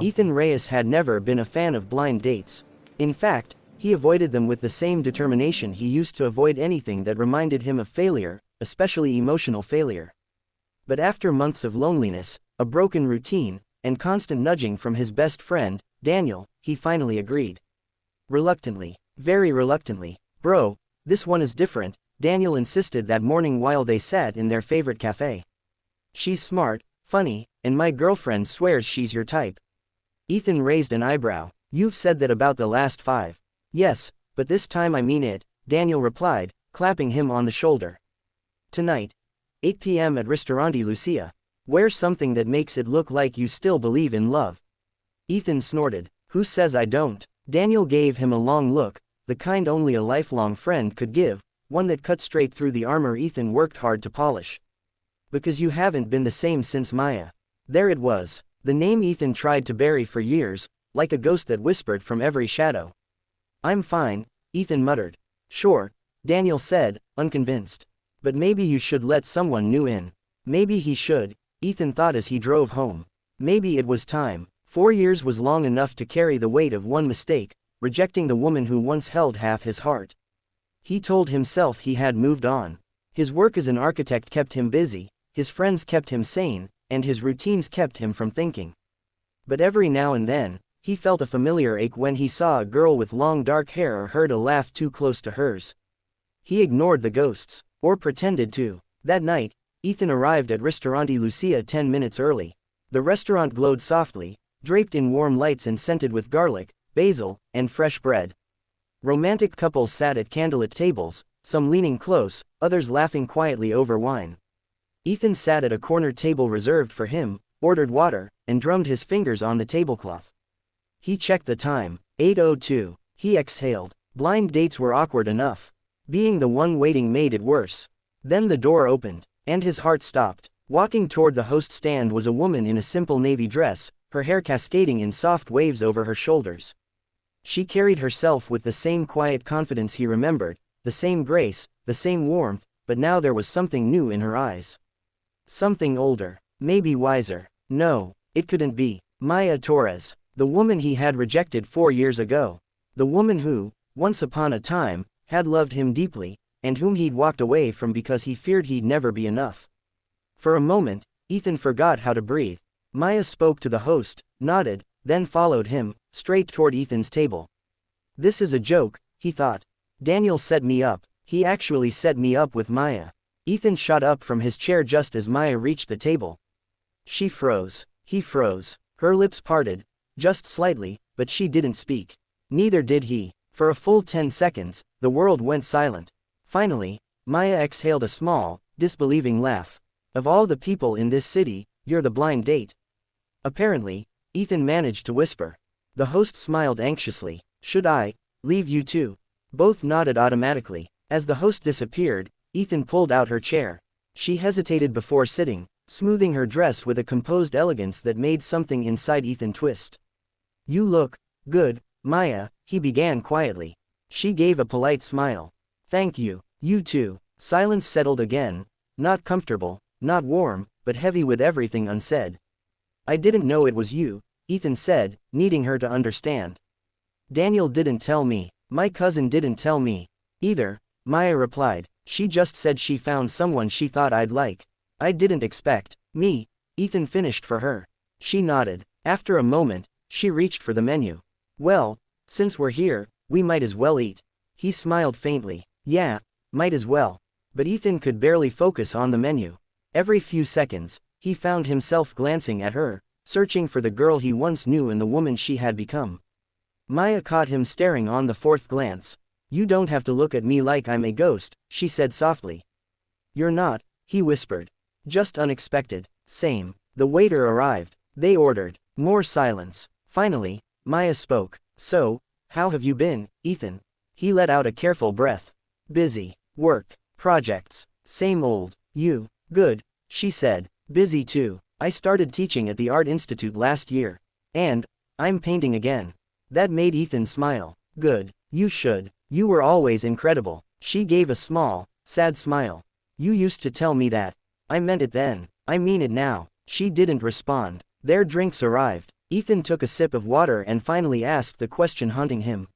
Ethan Reyes had never been a fan of blind dates. In fact, he avoided them with the same determination he used to avoid anything that reminded him of failure, especially emotional failure. But after months of loneliness, a broken routine, and constant nudging from his best friend, Daniel, he finally agreed. Reluctantly. Very reluctantly. "Bro, this one is different," Daniel insisted that morning while they sat in their favorite cafe. "She's smart, funny, and my girlfriend swears she's your type." Ethan raised an eyebrow. "You've said that about the last 5. "Yes, but this time I mean it," Daniel replied, clapping him on the shoulder. "Tonight. 8 p.m. at Ristorante Lucia. Wear something that makes it look like you still believe in love." Ethan snorted. "Who says I don't?" Daniel gave him a long look, the kind only a lifelong friend could give, one that cut straight through the armor Ethan worked hard to polish. "Because you haven't been the same since Maya." There it was, the name Ethan tried to bury for years, like a ghost that whispered from every shadow. "I'm fine," Ethan muttered. "Sure," Daniel said, unconvinced. "But maybe you should let someone new in." Maybe he should, Ethan thought as he drove home. Maybe it was time. 4 years was long enough to carry the weight of one mistake, rejecting the woman who once held half his heart. He told himself he had moved on. His work as an architect kept him busy, his friends kept him sane, and his routines kept him from thinking. But every now and then, he felt a familiar ache when he saw a girl with long dark hair or heard a laugh too close to hers. He ignored the ghosts, or pretended to. That night, Ethan arrived at Ristorante Lucia 10 minutes early. The restaurant glowed softly, draped in warm lights and scented with garlic, basil, and fresh bread. Romantic couples sat at candlelit tables, some leaning close, others laughing quietly over wine. Ethan sat at a corner table reserved for him, ordered water, and drummed his fingers on the tablecloth. He checked the time, 8:02. He exhaled. Blind dates were awkward enough. Being the one waiting made it worse. Then the door opened, and his heart stopped. Walking toward the host stand was a woman in a simple navy dress, her hair cascading in soft waves over her shoulders. She carried herself with the same quiet confidence he remembered, the same grace, the same warmth, but now there was something new in her eyes. Something older, maybe wiser. No, it couldn't be. Maya Torres, the woman he had rejected 4 years ago. The woman who, once upon a time, had loved him deeply, and whom he'd walked away from because he feared he'd never be enough. For a moment, Ethan forgot how to breathe. Maya spoke to the host, nodded, then followed him, straight toward Ethan's table. "This is a joke," he thought. "Daniel set me up. He actually set me up with Maya." Ethan shot up from his chair just as Maya reached the table. She froze. He froze. Her lips parted, just slightly, but she didn't speak. Neither did he. For a full 10 seconds, the world went silent. Finally, Maya exhaled a small, disbelieving laugh. "Of all the people in this city, you're the blind date." Apparently, Ethan managed to whisper. The host smiled anxiously. "Should I leave you too?" Both nodded automatically. As the host disappeared, Ethan pulled out her chair. She hesitated before sitting, smoothing her dress with a composed elegance that made something inside Ethan twist. "You look good, Maya," he began quietly. She gave a polite smile. "Thank you, you too." Silence settled again, not comfortable, not warm, but heavy with everything unsaid. "I didn't know it was you," Ethan said, needing her to understand. "Daniel didn't tell me. My cousin didn't tell me either," Maya replied. "She just said she found someone she thought I'd like. I didn't expect me," Ethan finished for her. She nodded. After a moment, she reached for the menu. "Well, since we're here, we might as well eat." He smiled faintly. "Yeah, might as well." But Ethan could barely focus on the menu. Every few seconds, he found himself glancing at her, searching for the girl he once knew and the woman she had become. Maya caught him staring on the 4th glance. "You don't have to look at me like I'm a ghost," she said softly. "You're not," he whispered. "Just unexpected." Same. The waiter arrived. They ordered. More silence. Finally, Maya spoke. "So, how have you been, Ethan?" He let out a careful breath. "Busy. Work. Projects. Same old. You?" "Good," she said. "Busy too. I started teaching at the Art Institute last year. And I'm painting again." That made Ethan smile. "Good. You should. You were always incredible." She gave a small, sad smile. "You used to tell me that." "I meant it then. I mean it now." She didn't respond. Their drinks arrived. Ethan took a sip of water and finally asked the question haunting him.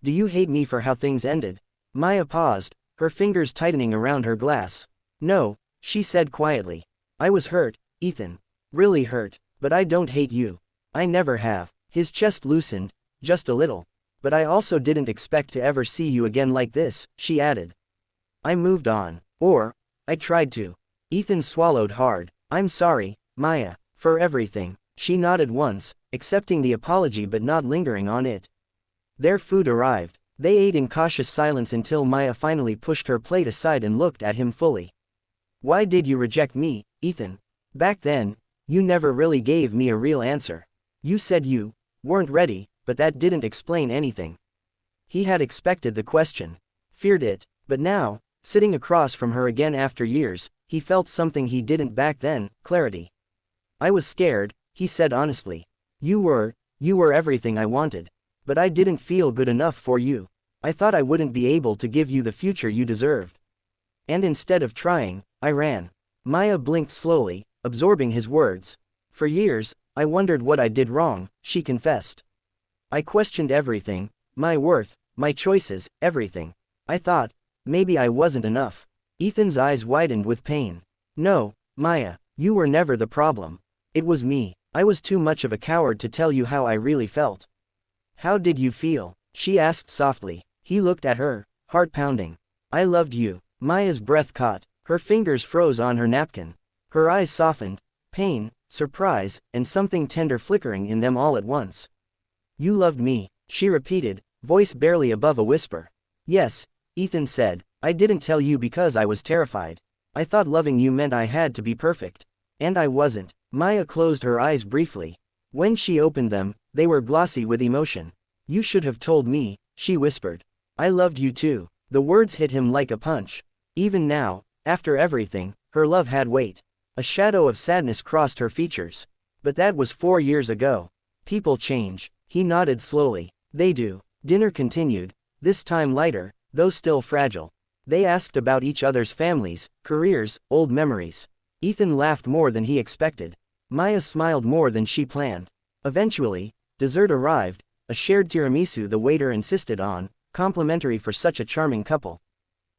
Do you hate me for how things ended? Maya paused, her fingers tightening around her glass. No, she said quietly. I was hurt, Ethan. Really hurt, but I don't hate you. I never have. His chest loosened, just a little. But I also didn't expect to ever see you again like this, she added. I moved on. Or, I tried to. Ethan swallowed hard. I'm sorry, Maya, for everything. She nodded once, accepting the apology but not lingering on it. Their food arrived. They ate in cautious silence until Maya finally pushed her plate aside and looked at him fully. Why did you reject me, Ethan? Back then, you never really gave me a real answer. You said you weren't ready, but that didn't explain anything. He had expected the question, feared it, but now, sitting across from her again after years, he felt something he didn't back then, clarity. I was scared, he said honestly. You were everything I wanted. But I didn't feel good enough for you. I thought I wouldn't be able to give you the future you deserved. And instead of trying, I ran. Maya blinked slowly, absorbing his words. For years, I wondered what I did wrong, she confessed. I questioned everything, my worth, my choices, everything. I thought, maybe I wasn't enough. Ethan's eyes widened with pain. No, Maya, you were never the problem. It was me. I was too much of a coward to tell you how I really felt. How did you feel? She asked softly. He looked at her, heart pounding. I loved you. Maya's breath caught. Her fingers froze on her napkin. Her eyes softened, pain, surprise, and something tender flickering in them all at once. You loved me, she repeated, voice barely above a whisper. Yes, Ethan said. I didn't tell you because I was terrified. I thought loving you meant I had to be perfect. And I wasn't. Maya closed her eyes briefly. When she opened them, they were glossy with emotion. You should have told me, she whispered. I loved you too. The words hit him like a punch. Even now, after everything, her love had weight. A shadow of sadness crossed her features. But that was 4 years ago. People change. He nodded slowly. They do. Dinner continued, this time lighter, though still fragile. They asked about each other's families, careers, old memories. Ethan laughed more than he expected. Maya smiled more than she planned. Eventually, dessert arrived, a shared tiramisu the waiter insisted on, complimentary for such a charming couple.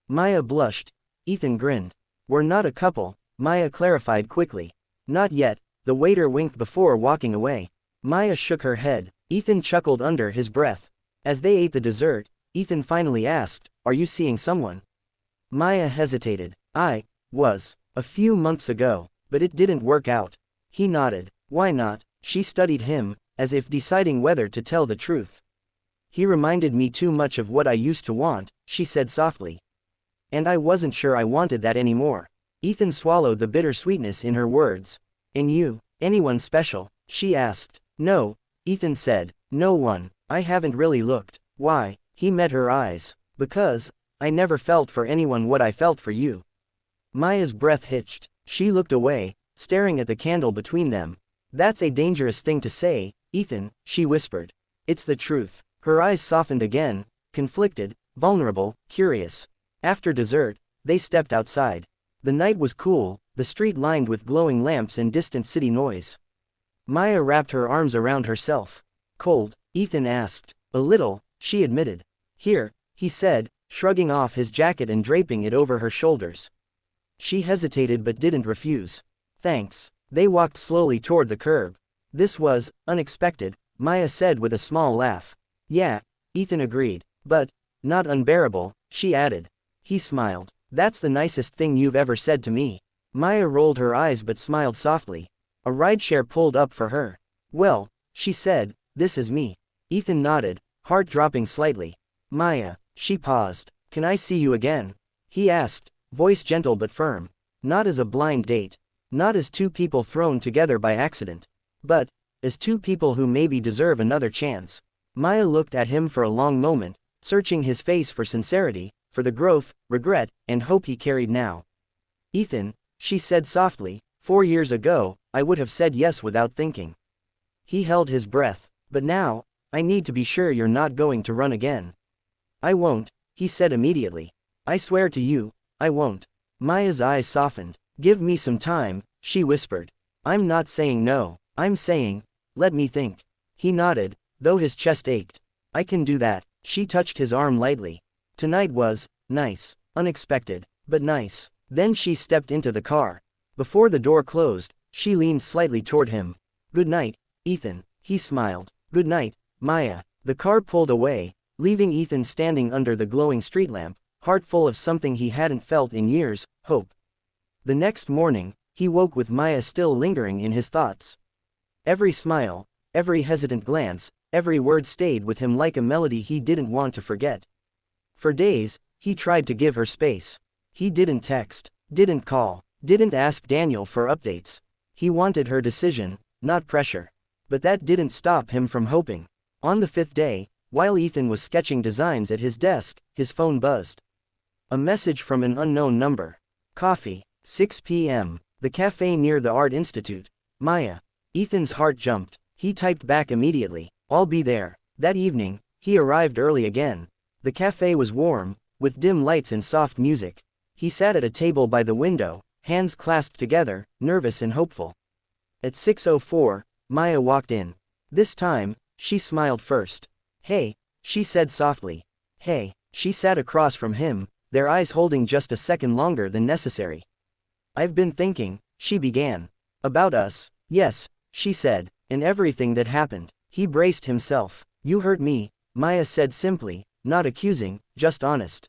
Maya blushed. Ethan grinned. We're not a couple, Maya clarified quickly. Not yet, the waiter winked before walking away. Maya shook her head. Ethan chuckled under his breath. As they ate the dessert, Ethan finally asked, are you seeing someone? Maya hesitated. I was. A few months ago, but it didn't work out. He nodded. Why not? She studied him, as if deciding whether to tell the truth. He reminded me too much of what I used to want, she said softly. And I wasn't sure I wanted that anymore. Ethan swallowed the bitter sweetness in her words. And you, anyone special? She asked. No, Ethan said. No one. I haven't really looked. Why? He met her eyes. Because I never felt for anyone what I felt for you. Maya's breath hitched. She looked away, staring at the candle between them. That's a dangerous thing to say, Ethan, she whispered. It's the truth. Her eyes softened again, conflicted, vulnerable, curious. After dessert, they stepped outside. The night was cool, the street lined with glowing lamps and distant city noise. Maya wrapped her arms around herself. Cold? Ethan asked. A little, she admitted. Here, he said, shrugging off his jacket and draping it over her shoulders. She hesitated but didn't refuse. Thanks. They walked slowly toward the curb. This was unexpected, Maya said with a small laugh. Yeah, Ethan agreed. But not unbearable, she added. He smiled. That's the nicest thing you've ever said to me. Maya rolled her eyes but smiled softly. A rideshare pulled up for her. Well, she said, this is me. Ethan nodded, heart dropping slightly. Maya, she paused. Can I see you again? He asked, voice gentle but firm. Not as a blind date. Not as two people thrown together by accident. But as two people who maybe deserve another chance. Maya looked at him for a long moment, searching his face for sincerity, for the growth, regret, and hope he carried now. Ethan, she said softly, 4 years ago, I would have said yes without thinking. He held his breath. But now, I need to be sure you're not going to run again. I won't, he said immediately. I swear to you, I won't. Maya's eyes softened. Give me some time, she whispered. I'm not saying no, I'm saying, Let me think. He nodded, though his chest ached. I can do that. She touched his arm lightly. Tonight was nice. Unexpected, but nice. Then she stepped into the car. Before the door closed, she leaned slightly toward him. Good night, Ethan. He smiled. Good night, Maya. The car pulled away, leaving Ethan standing under the glowing street lamp, heart full of something he hadn't felt in years, hope. The next morning, he woke with Maya still lingering in his thoughts. Every smile, every hesitant glance, every word stayed with him like a melody he didn't want to forget. For days, he tried to give her space. He didn't text, didn't call, didn't ask Daniel for updates. He wanted her decision, not pressure. But that didn't stop him from hoping. On the 5th day, while Ethan was sketching designs at his desk, his phone buzzed. A message from an unknown number. Coffee, 6 p.m., the cafe near the Art Institute. Maya. Ethan's heart jumped. He typed back immediately, I'll be there. That evening, he arrived early again. The cafe was warm, with dim lights and soft music. He sat at a table by the window, hands clasped together, nervous and hopeful. At 6:04, Maya walked in. This time, she smiled first. Hey, she said softly. Hey, she sat across from him, their eyes holding just a second longer than necessary. I've been thinking, she began. About us, yes, she said, and everything that happened. He braced himself. You hurt me, Maya said simply, not accusing, just honest.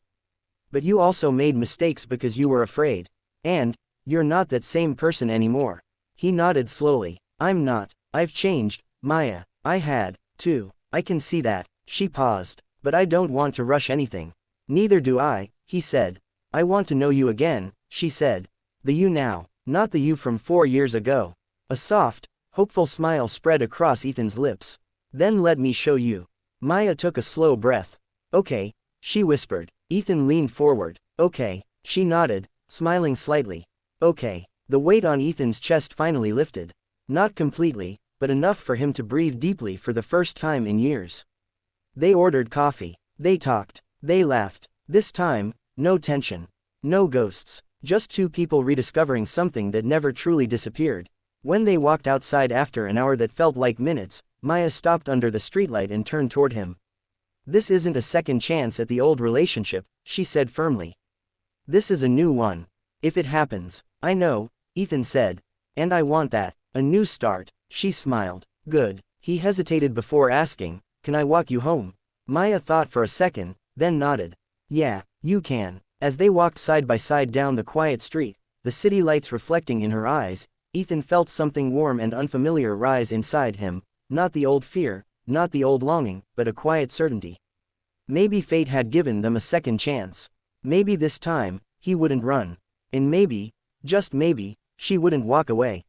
But you also made mistakes because you were afraid. And, you're not that same person anymore. He nodded slowly. I'm not. I've changed, Maya. I had, too. I can see that. She paused. But I don't want to rush anything. Neither do I, he said. I want to know you again, she said. The you now, not the you from 4 years ago. A soft, hopeful smile spread across Ethan's lips. Then let me show you. Maya took a slow breath. Okay, she whispered. Ethan leaned forward. Okay, she nodded, smiling slightly. Okay. The weight on Ethan's chest finally lifted. Not completely, but enough for him to breathe deeply for the first time in years. They ordered coffee. They talked. They laughed. This time, no tension. No ghosts. Just two people rediscovering something that never truly disappeared. When they walked outside after an hour that felt like minutes, Maya stopped under the streetlight and turned toward him. This isn't a second chance at the old relationship, she said firmly. This is a new one. If it happens. I know, Ethan said. And I want that. A new start. She smiled. Good. He hesitated before asking, can I walk you home? Maya thought for a second, then nodded. Yeah, you can. As they walked side by side down the quiet street, the city lights reflecting in her eyes, Ethan felt something warm and unfamiliar rise inside him, not the old fear, not the old longing, but a quiet certainty. Maybe fate had given them a second chance. Maybe this time, he wouldn't run. And maybe, just maybe, she wouldn't walk away.